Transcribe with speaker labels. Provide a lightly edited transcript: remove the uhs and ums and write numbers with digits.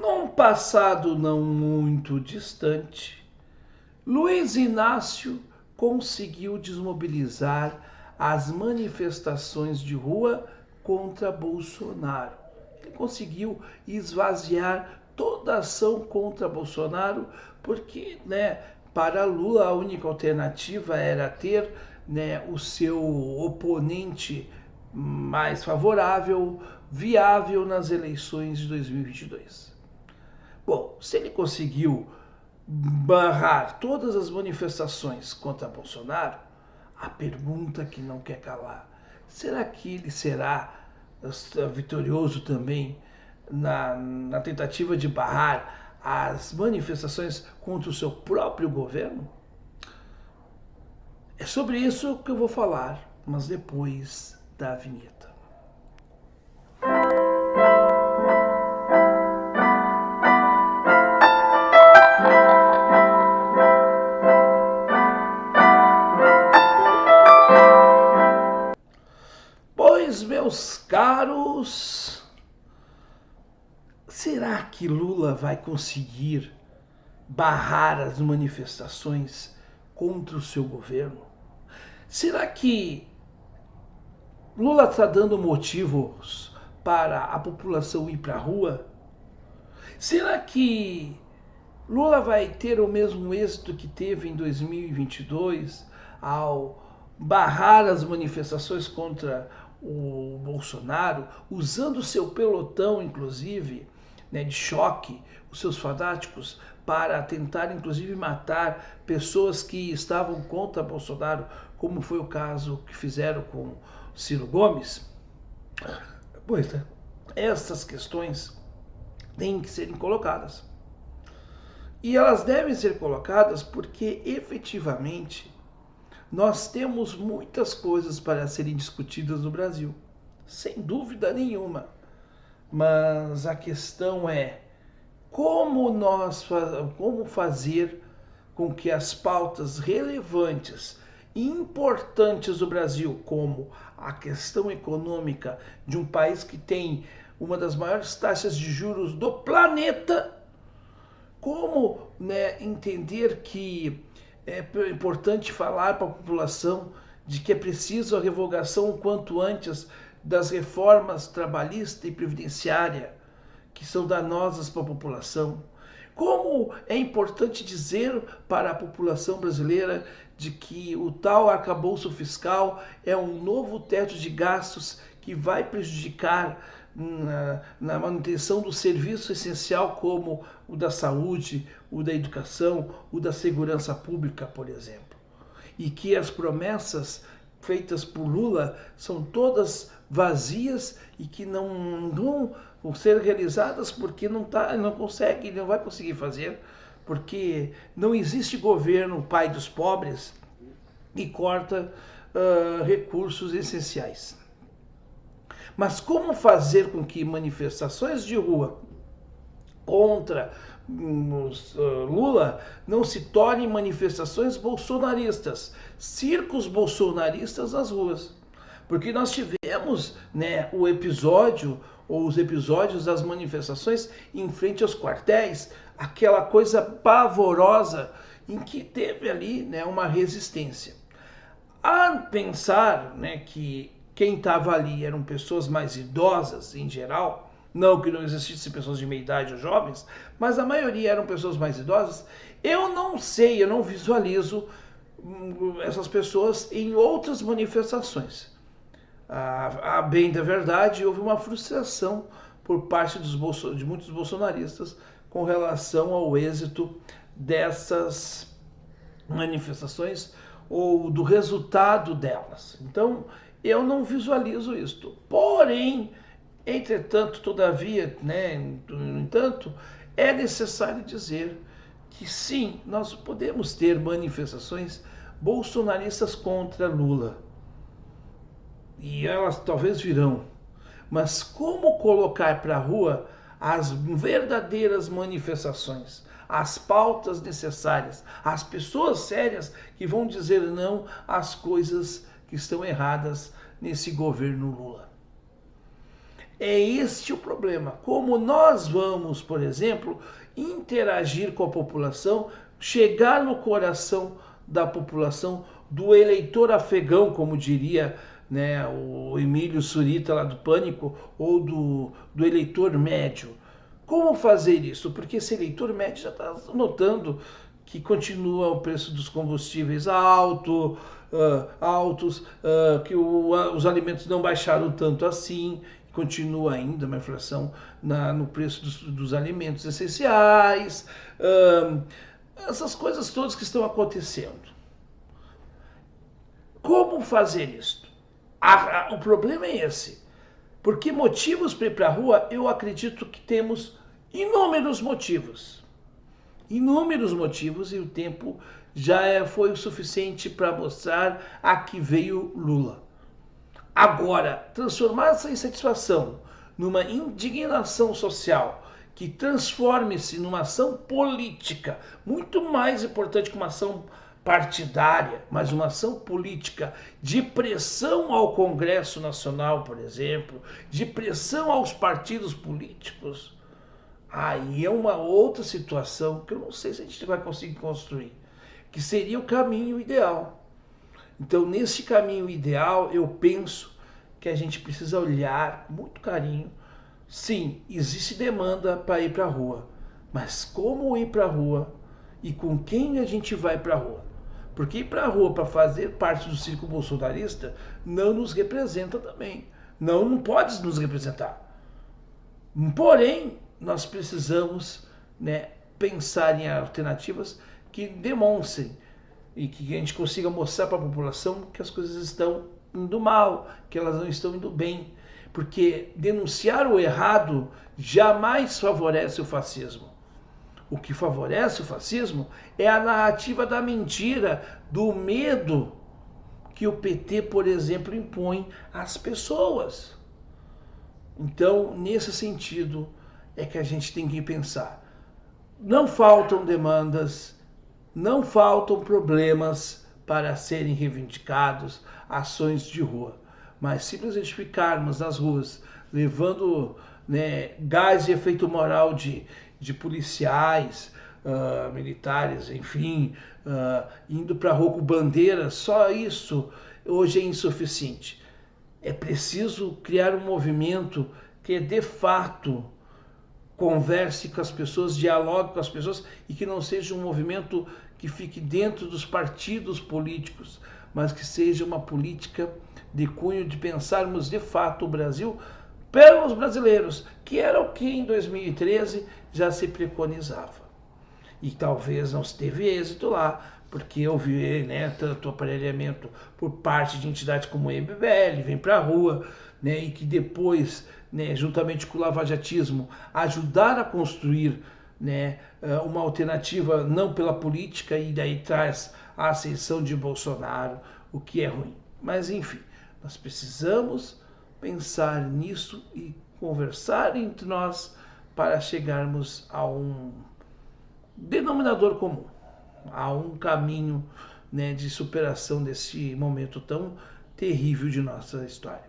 Speaker 1: Num passado não muito distante, Luiz Inácio conseguiu desmobilizar as manifestações de rua contra Bolsonaro. Ele conseguiu esvaziar toda a ação contra Bolsonaro, porque, para Lula a única alternativa era ter, o seu oponente mais favorável, viável nas eleições de 2022. Bom, se ele conseguiu barrar todas as manifestações contra Bolsonaro, a pergunta que não quer calar: será que ele será vitorioso também na tentativa de barrar as manifestações contra o seu próprio governo? É sobre isso que eu vou falar, mas depois da vinheta. Pois, meus caros, será que Lula vai conseguir barrar as manifestações contra o seu governo? Será que Lula está dando motivos para a população ir para a rua? Será que Lula vai ter o mesmo êxito que teve em 2022 ao barrar as manifestações contra o Bolsonaro, usando o seu pelotão, inclusive, de choque, os seus fanáticos, para tentar, inclusive, matar pessoas que estavam contra Bolsonaro, como foi o caso que fizeram com Ciro Gomes? Pois é, essas questões têm que serem colocadas. E elas devem ser colocadas porque, efetivamente, nós temos muitas coisas para serem discutidas no Brasil, sem dúvida nenhuma. Mas a questão é como fazer com que as pautas relevantes e importantes do Brasil, como a questão econômica de um país que tem uma das maiores taxas de juros do planeta, como entender que é importante falar para a população de que é preciso a revogação o quanto antes das reformas trabalhista e previdenciária que são danosas para a população. Como é importante dizer para a população brasileira de que o tal arcabouço fiscal é um novo teto de gastos que vai prejudicar na manutenção do serviço essencial como o da saúde, o da educação, o da segurança pública, por exemplo. E que as promessas feitas por Lula são todas vazias e que não vão ser realizadas porque não consegue, não vai conseguir fazer, porque não existe governo pai dos pobres e corta recursos essenciais. Mas como fazer com que manifestações de rua contra Lula não se tornem manifestações bolsonaristas, circos bolsonaristas nas ruas? Porque nós tivemos o episódio ou os episódios das manifestações em frente aos quartéis, aquela coisa pavorosa em que teve ali uma resistência. A pensar que quem estava ali eram pessoas mais idosas em geral, não que não existissem pessoas de meia idade ou jovens, mas a maioria eram pessoas mais idosas, eu não sei, eu não visualizo essas pessoas em outras manifestações. A bem da verdade, houve uma frustração por parte de muitos bolsonaristas com relação ao êxito dessas manifestações ou do resultado delas. Então, eu não visualizo isto. Porém, entretanto, todavia, no entanto, é necessário dizer que sim, nós podemos ter manifestações bolsonaristas contra Lula. E elas talvez virão. Mas como colocar para a rua as verdadeiras manifestações, as pautas necessárias, as pessoas sérias que vão dizer não às coisas que estão erradas nesse governo Lula? É este o problema. Como nós vamos, por exemplo, interagir com a população, chegar no coração da população, do eleitor afegão, como diria, né, o Emílio Surita lá do Pânico, ou do eleitor médio. Como fazer isso? Porque esse eleitor médio já está notando que continua o preço dos combustíveis altos, que os alimentos não baixaram tanto assim, continua ainda uma inflação no preço dos alimentos essenciais, essas coisas todas que estão acontecendo. Como fazer isso? O problema é esse. Porque motivos para ir para a rua, eu acredito que temos inúmeros motivos. Inúmeros motivos, e o tempo já foi o suficiente para mostrar a que veio Lula. Agora, transformar essa insatisfação numa indignação social que transforme-se numa ação política, muito mais importante que uma ação partidária, mas uma ação política de pressão ao Congresso Nacional, por exemplo, de pressão aos partidos políticos, aí é uma outra situação que eu não sei se a gente vai conseguir construir, que seria o caminho ideal. Então, nesse caminho ideal, eu penso que a gente precisa olhar com muito carinho. Sim, existe demanda para ir para a rua, mas como ir para a rua e com quem a gente vai para a rua? Porque ir para a rua para fazer parte do círculo bolsonarista não nos representa também. Não pode nos representar. Porém, nós precisamos, né, pensar em alternativas que demonstrem e que a gente consiga mostrar para a população que as coisas estão indo mal, que elas não estão indo bem. Porque denunciar o errado jamais favorece o fascismo. O que favorece o fascismo é a narrativa da mentira, do medo que o PT, por exemplo, impõe às pessoas. Então, nesse sentido, é que a gente tem que pensar. Não faltam demandas, não faltam problemas para serem reivindicados, ações de rua. Mas simplesmente ficarmos nas ruas levando, né, gás de efeito moral de policiais, militares, enfim, indo para a rua com bandeiras, só isso hoje é insuficiente. É preciso criar um movimento que de fato converse com as pessoas, dialogue com as pessoas e que não seja um movimento que fique dentro dos partidos políticos, mas que seja uma política de cunho de pensarmos de fato o Brasil pelos brasileiros, que era o que em 2013 já se preconizava. E talvez não se teve êxito lá, porque eu vi, né, tanto aparelhamento por parte de entidades como o MBL, vem para a rua, né, e que depois, né, juntamente com o lavajatismo, ajudaram a construir, né, uma alternativa não pela política, e daí traz a ascensão de Bolsonaro, o que é ruim. Mas enfim, nós precisamos pensar nisso e conversar entre nós para chegarmos a um denominador comum, a um caminho, né, de superação desse momento tão terrível de nossa história.